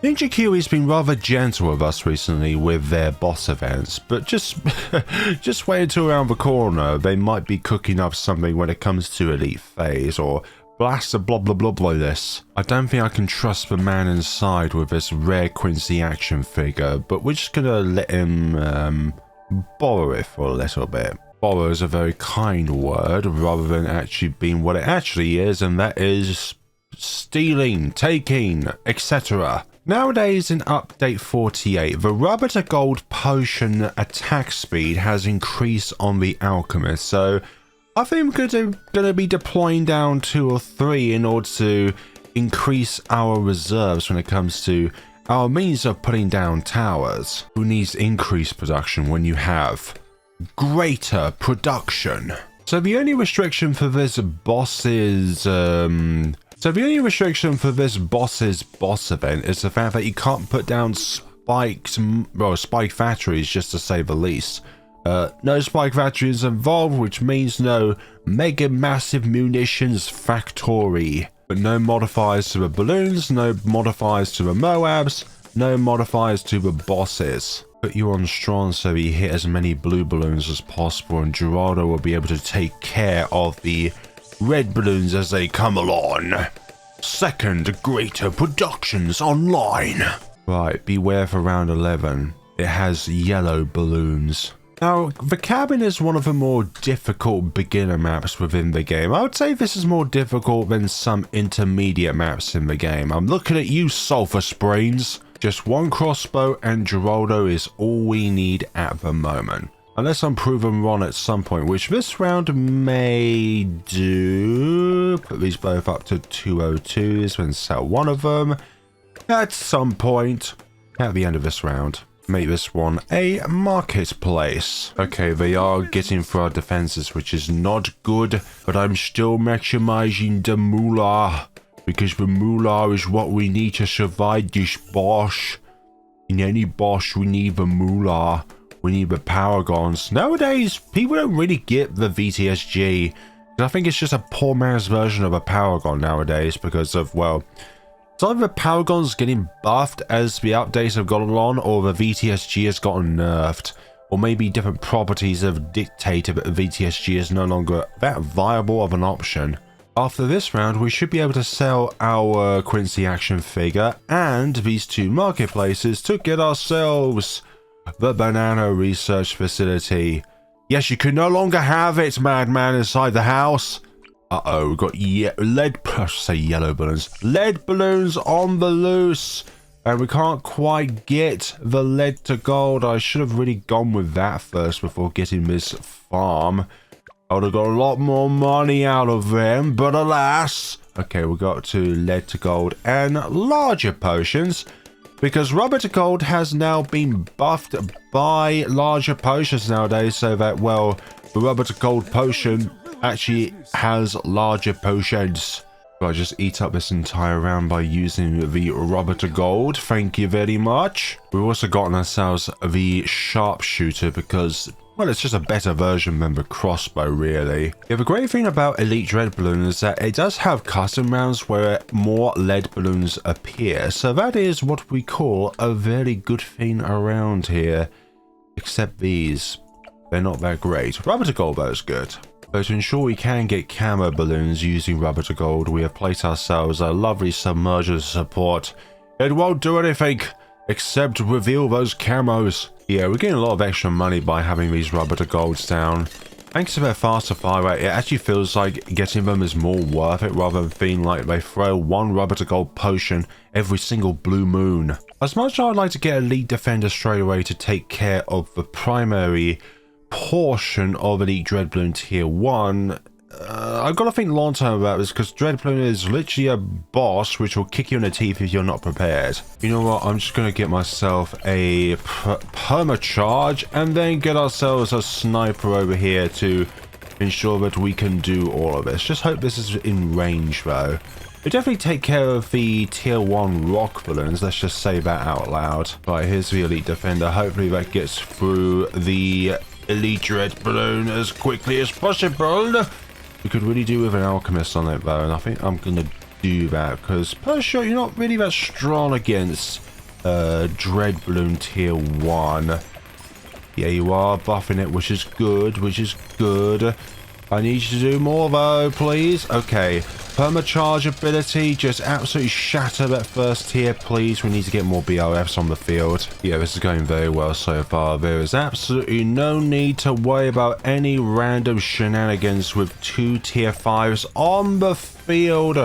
Ninja Kiwi's been rather gentle with us recently with their boss events, but just wait until around the corner. They might be cooking up something when it comes to Elite Phase or Blaster blah blah blah blah this. I don't think I can trust the man inside with this rare Quincy action figure, but we're just gonna let him borrow it for a little bit. Borrow is a very kind word rather than actually being what it actually is, and that is stealing, taking, etc. Nowadays in update 48, the rubber to gold potion attack speed has increased on the alchemist, so I think I'm gonna be deploying down 2 or 3 in order to increase our reserves when it comes to our means of putting down towers. Who needs increased production when you have greater production? So the only restriction for this boss's boss event is the fact that you can't put down spike factories, just to say the least. No spike factories involved, which means no mega massive munitions factory. But no modifiers to the balloons, no modifiers to the Moabs, no modifiers to the bosses. Put you on strong so you hit as many blue balloons as possible, and Geraldo will be able to take care of the red balloons as they come along. Second, greater productions online. Right, beware for round 11. It has yellow balloons. Now, the cabin is one of the more difficult beginner maps within the game. I would say this is more difficult than some intermediate maps in the game. I'm looking at you, Sulphur Springs. Just one crossbow and Geraldo is all we need at the moment. Unless I'm proven wrong at some point, which this round may do. Put these both up to 202s and sell one of them at some point at the end of this round. Make this one a marketplace. Okay, they are getting through our defenses, which is not good, but I'm still maximizing the moolah, because the moolah is what we need to survive this boss. In any boss, we need the moolah. We need the Paragons. Nowadays, people don't really get the VTSG. I think it's just a poor man's version of a Paragon nowadays because of, well, it's either the Paragon's getting buffed as the updates have gone on, or the VTSG has gotten nerfed, or maybe different properties have dictated that the VTSG is no longer that viable of an option. After this round, we should be able to sell our Quincy action figure and these 2 marketplaces to get ourselves the banana research facility. Yes, you can no longer have it, madman, inside the house. Uh-oh, we've got yellow balloons. Lead balloons on the loose. And we can't quite get the lead to gold. I should have really gone with that first before getting this farm. I would have got a lot more money out of them, but alas. Okay, we got to lead to gold and larger potions, because rubber to gold has now been buffed by larger potions nowadays, so that, well, the rubber to gold potion actually has larger potions. So I just eat up this entire round by using the rubber to gold. Thank you very much. We've also gotten ourselves the sharpshooter because, well, it's just a better version than the crossbow, really. Yeah, the great thing about Elite Dreadbloon is that it does have custom rounds where more lead balloons appear. So that is what we call a very good thing around here. Except these. They're not that great. Rubber to gold, though, is good. So to ensure we can get camo balloons using rubber to gold, we have placed ourselves a lovely submerger support. It won't do anything except reveal those camos. Yeah, we're getting a lot of extra money by having these rubber to golds down. Thanks to their faster fire rate, it actually feels like getting them is more worth it rather than feeling like they throw one rubber to gold potion every single blue moon. As much as I'd like to get Elite Defender straight away to take care of the primary portion of Elite Dreadbloon Tier 1, I've got to think long term about this, because Dreadbloon is literally a boss which will kick you in the teeth if you're not prepared. You know what, I'm just going to get myself a perma-charge and then get ourselves a sniper over here to ensure that we can do all of this. Just hope this is in range though. We definitely take care of the Tier 1 rock balloons, let's just say that out loud. Right, here's the Elite Defender. Hopefully that gets through the Elite Dreadbloon as quickly as possible. We could really do with an alchemist on it though, and I think I'm going to do that, because per shot you're not really that strong against Dreadbloon tier 1. Yeah, you are buffing it, which is good, I need you to do more though, please. Okay, permacharge ability, just absolutely shatter that first tier, please. We need to get more BRFs on the field. Yeah, this is going very well so far. There is absolutely no need to worry about any random shenanigans with 2 tier 5s on the field.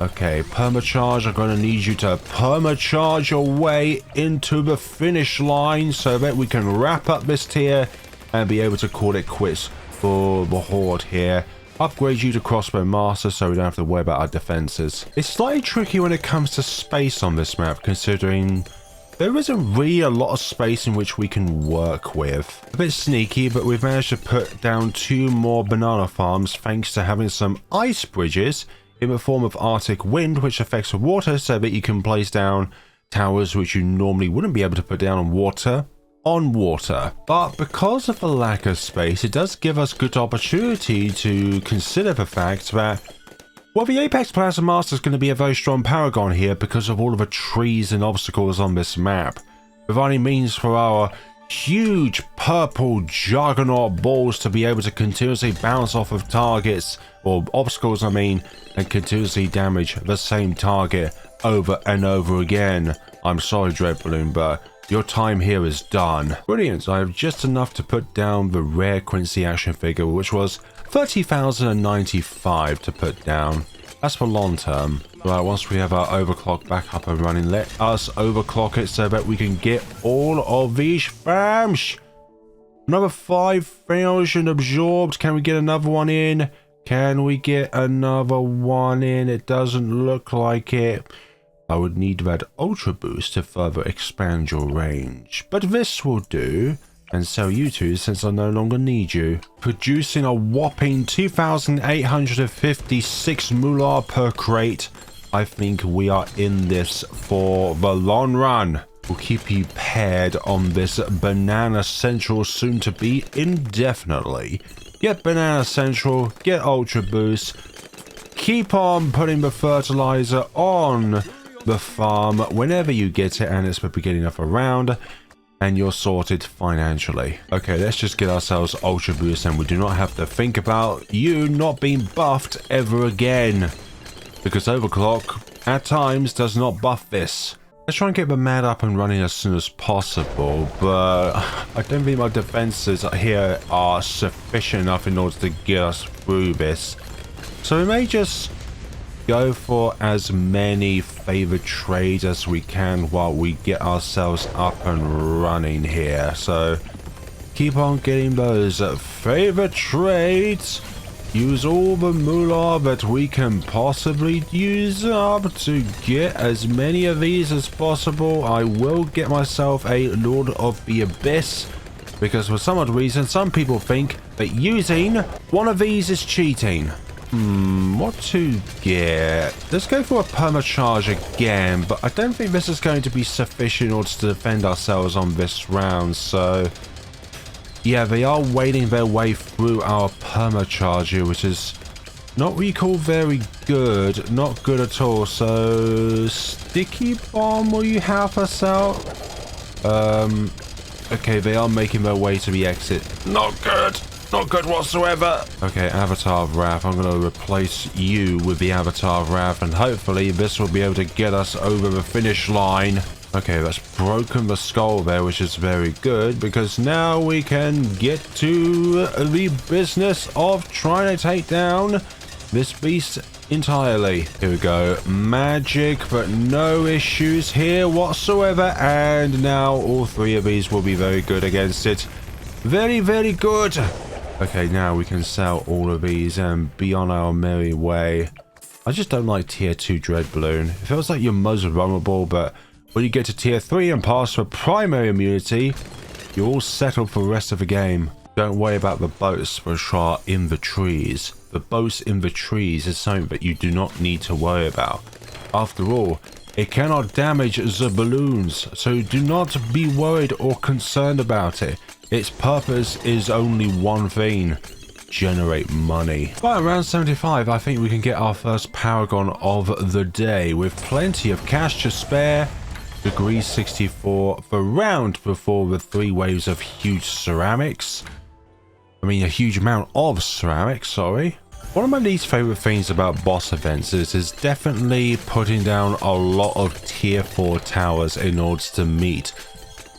Okay, permacharge, I'm going to need you to permacharge your way into the finish line so that we can wrap up this tier and be able to call it quits for the horde here. Upgrade you to crossbow master so we don't have to worry about our defenses. It's slightly tricky when it comes to space on this map, considering there isn't really a lot of space in which we can work with. A bit sneaky, but we've managed to put down 2 more banana farms thanks to having some ice bridges in the form of Arctic wind, which affects the water, so that you can place down towers which you normally wouldn't be able to put down on water. But because of the lack of space, it does give us good opportunity to consider the fact that, well, the Apex Plasma Master is going to be a very strong Paragon here because of all of the trees and obstacles on this map, providing means for our huge purple juggernaut balls to be able to continuously bounce off of targets, or obstacles I mean, and continuously damage the same target over and over again. I'm sorry, Dreadbloon, but your time here is done. Brilliant, I have just enough to put down the rare Quincy action figure, which was 30,095 to put down. That's for long term. Right, once we have our overclock back up and running, let us overclock it so that we can get all of these farms. Another 5,000 absorbed. Can we get another one in? Can we get another one in? It doesn't look like it. I would need that ultra boost to further expand your range, but this will do, and so you two, since I no longer need you. Producing a whopping 2,856 moolah per crate. I think we are in this for the long run. We'll keep you paired on this Banana Central soon to be indefinitely. Get Banana Central, get ultra boost, keep on putting the fertilizer on the farm whenever you get it and it's the beginning of a round, and you're sorted financially. Okay, let's just get ourselves ultra boost and we do not have to think about you not being buffed ever again, because overclock at times does not buff this. Let's try and get the mad up and running as soon as possible, but I don't think my defenses here are sufficient enough in order to get us through this, so we may just go for as many favorite trades as we can while we get ourselves up and running here. So keep on getting those favorite trades. Use all the moolah that we can possibly use up to get as many of these as possible. I will get myself a Lord of the Abyss, because for some odd reason some people think that using one of these is cheating. What to get? Let's go for a permacharge again, but I don't think this is going to be sufficient in order to defend ourselves on this round, so yeah, they are wading their way through our permacharge here, which is not what you call very good, not good at all. So sticky bomb, will you help us out? Okay, they are making their way to the exit. Not good. Not good whatsoever. Okay, Avatar of Wrath. I'm going to replace you with the Avatar of Wrath, and hopefully this will be able to get us over the finish line. Okay, that's broken the skull there, which is very good, because now we can get to the business of trying to take down this beast entirely. Here we go. Magic, but no issues here whatsoever, and now all 3 of these will be very good against it. Very, very good. Okay, now we can sell all of these and be on our merry way. I just don't like tier 2 Dreadbloon. It feels like you're most vulnerable, but when you get to tier 3 and pass for primary immunity, you're all settled for the rest of the game. Don't worry about the boats which are in the trees. The boats in the trees is something that you do not need to worry about. After all, it cannot damage the balloons, so do not be worried or concerned about it. Its purpose is only one thing: generate money. By around 75, I think we can get our first Paragon of the day with plenty of cash to spare. degree 64 for round before the 3 waves of huge ceramics. I mean, a huge amount of ceramics, sorry. One of my least favorite things about boss events is definitely putting down a lot of tier 4 towers in order to meet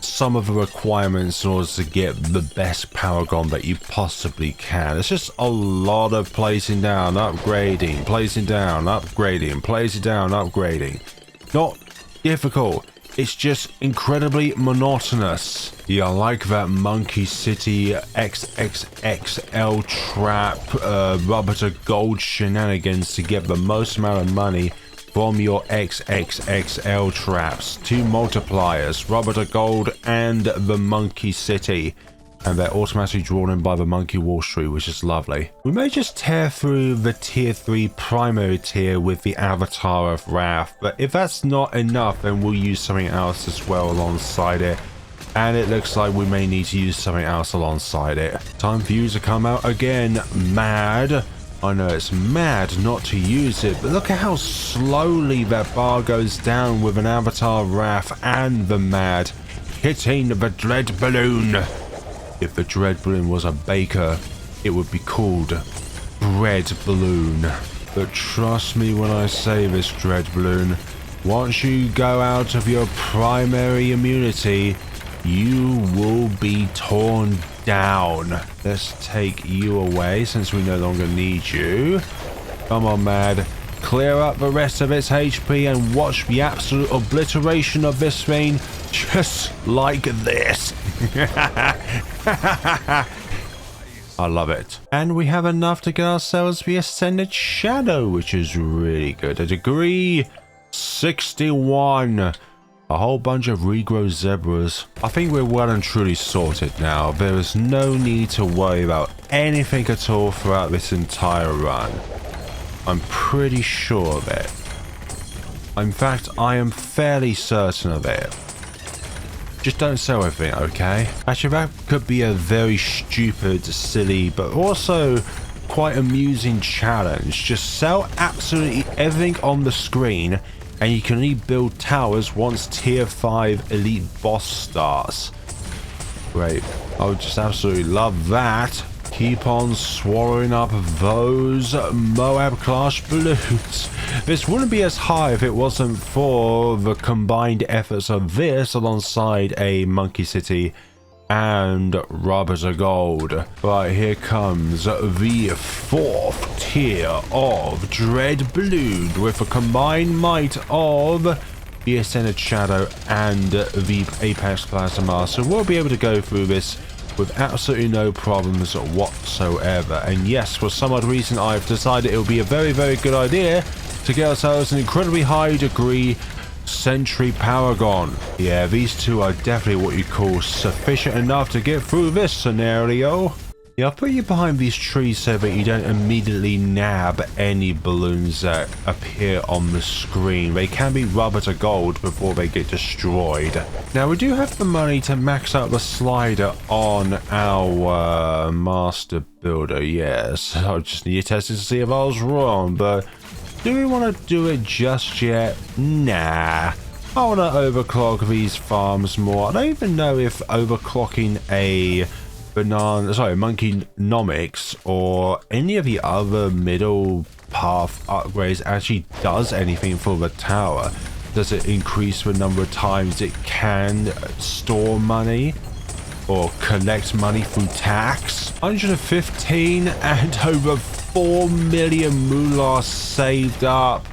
some of the requirements in order to get the best Paragon that you possibly can. It's just a lot of placing down, upgrading, placing down, upgrading, placing down, upgrading. Not difficult. It's just incredibly monotonous. Yeah, I like that Monkey City XXXL trap, rubber to gold shenanigans to get the most amount of money from your XXXL traps. 2 multipliers, rubber to gold and the Monkey City. And they're automatically drawn in by the Monkey Wall Street, which is lovely. We may just tear through the tier 3 primary tier with the Avatar of Wrath, but if that's not enough, then we'll use something else as well alongside it. And it looks like we may need to use something else alongside it. Time for you to come out again, mad. I know it's mad not to use it, but look at how slowly that bar goes down with an Avatar of Wrath and the mad hitting the Dreadbloon. If the Dreadbloon was a baker, it would be called Breadbloon. But trust me when I say this, Dreadbloon, once you go out of your primary immunity, you will be torn down. Let's take you away since we no longer need you. Come on, Mad. Clear up the rest of its HP and watch the absolute obliteration of this thing just like this. I love it. And we have enough to get ourselves the Ascended Shadow, which is really good. A degree 61. A whole bunch of regrow zebras. I think we're well and truly sorted now. There is no need to worry about anything at all throughout this entire run. I'm pretty sure of it. In fact, I am fairly certain of it. Just don't sell everything, okay? Actually, that could be a very stupid, silly, but also quite amusing challenge. Just sell absolutely everything on the screen, and you can only build towers once tier 5 elite boss starts. Great. I would just absolutely love that. Keep on swallowing up those Moab class balloons. This wouldn't be as high if it wasn't for the combined efforts of this alongside a Monkey City and Rubber to Gold. Right, here comes the 4th tier of Dreadbloon with a combined might of the Ascended Shadow and the Apex Plasma. So we'll be able to go through this with absolutely no problems whatsoever. And yes, for some odd reason, I've decided it would be a very, very good idea to get ourselves an incredibly high degree Sentry Paragon. Yeah, these two are definitely what you call sufficient enough to get through this scenario. Yeah, I'll put you behind these trees so that you don't immediately nab any balloons that appear on the screen. They can be rubber to gold before they get destroyed. Now, we do have the money to max out the slider on our master builder, yes. I just need to test it to see if I was wrong, but do we want to do it just yet? Nah. I want to overclock these farms more. I don't even know if overclocking a Monkeynomics or any of the other middle path upgrades actually does anything for the tower. Does it increase the number of times it can store money or collect money through tax? 115 and over 4 million moolah saved up.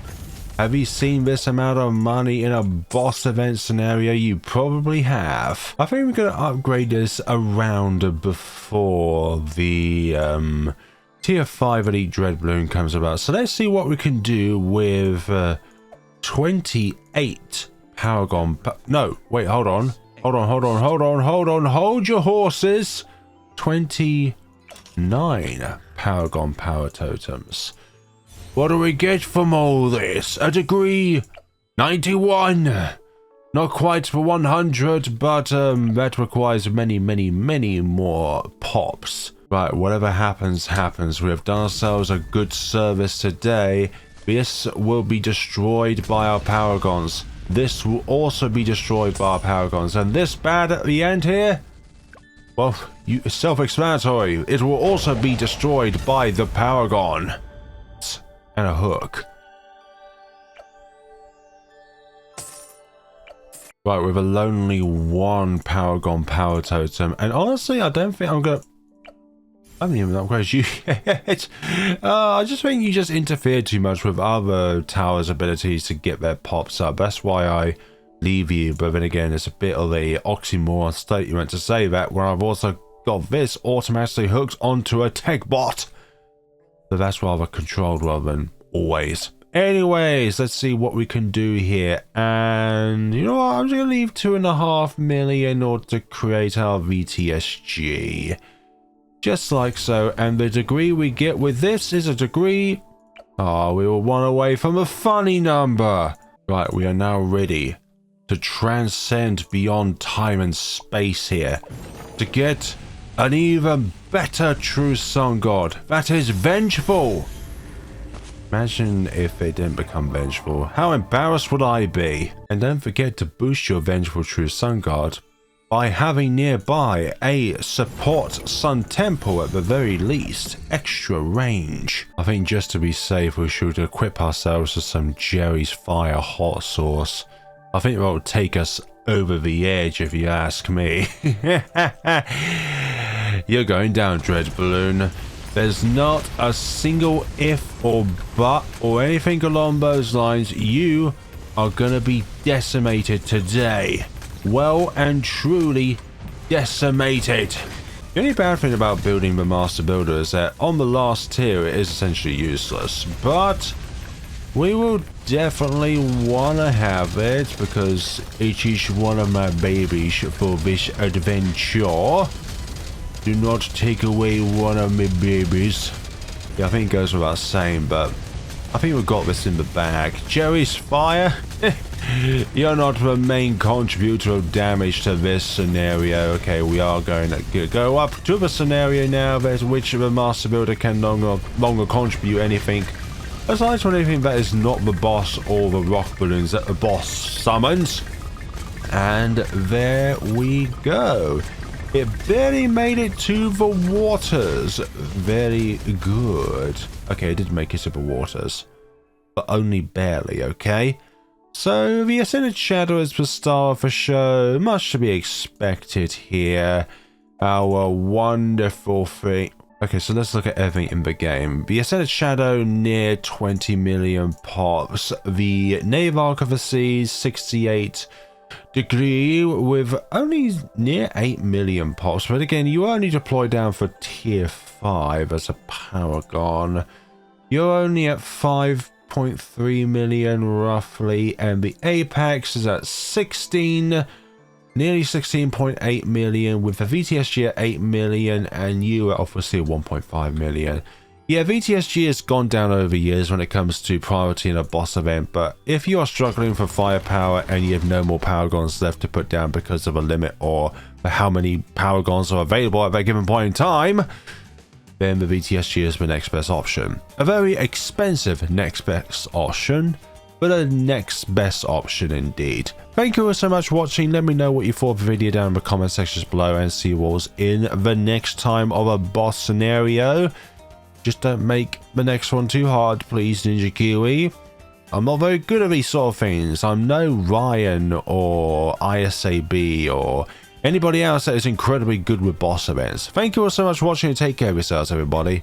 Have you seen this amount of money in a boss event scenario? You probably have. I think we're going to upgrade this around before the tier 5 Elite Dreadbloon comes about. So let's see what we can do with 28 Paragon. No, wait, hold on. Hold your horses. 29 Paragon power totems. What do we get from all this? A degree 91. Not quite for 100, but that requires many more pops. Right, whatever happens, happens. We have done ourselves a good service today. This will be destroyed by our Paragons. this will also be destroyed by our Paragons. And this bad at the end here, well, it's self-explanatory. It will also be destroyed by the Paragon. And a hook. Right, with a lonely 1 Paragon power totem. And honestly, I don't think I'm gonna... I haven't even upgraded you yet. I just think you just interfered too much with other towers' abilities to get their pops up. That's why I leave you. But then again, it's a bit of a oxymoron statement to say that when I've also got this automatically hooked onto a tech bot. So that's rather controlled rather than always. Anyways, let's see what we can do here. And you know what? I'm just going to leave 2.5 million in order to create our VTSG. Just like so. And the degree we get with this is a degree... Oh, we were 1 away from a funny number. Right, we are now ready to transcend beyond time and space here. To get an even better true sun god. That is vengeful. Imagine if they didn't become vengeful. How embarrassed would I be? And don't forget to boost your vengeful true sun god by having nearby a support sun temple at the very least. Extra range. I think just to be safe we should equip ourselves with some Jerry's Fire hot sauce. I think that will take us over the edge if you ask me. You're going down, Dreadbloon. There's not a single if or but or anything along those lines. You are gonna be decimated today. Well and truly decimated. The only bad thing about building the Master Builder is that on the last tier it is essentially useless. But we will definitely wanna have it because it is one of my babies for this adventure. Do not take away one of my babies. Yeah, I think it goes without saying, but I think we've got this in the bag. Jerry's Fire? You're not the main contributor of damage to this scenario. Okay, we are going to go up to the scenario now that which the Master Builder can no longer contribute anything. Aside from anything that is not the boss or the rock balloons that the boss summons. And there we go. It barely made it to the waters. Very good. Okay, it did make it to the waters. But only barely, okay? So, the Ascended Shadow is the star of the show. Much to be expected here. Our wonderful thing. Okay, so let's look at everything in the game. The Ascended Shadow, near 20 million pops. The Knave Arc of the Seas, 68 degree with only near 8 million pops, but again you only deploy down for tier 5 as a Paragon. You're only at 5.3 million roughly, and the Apex is at 16, nearly 16.8 million with the VTSG at 8 million, and you are obviously at 1.5 million. Yeah, VTSG has gone down over the years when it comes to priority in a boss event, but if you are struggling for firepower and you have no more Paragons left to put down because of a limit or for how many Paragons are available at that given point in time, then the VTSG is the next best option. A very expensive next best option, but a next best option indeed. Thank you all so much for watching. Let me know what you thought of the video down in the comment sections below and see what was in the next time of a boss scenario. Just don't make the next one too hard, please, Ninja Kiwi. I'm not very good at these sort of things. I'm no Ryan or ISAB or anybody else that is incredibly good with boss events. Thank you all so much for watching and take care of yourselves, everybody.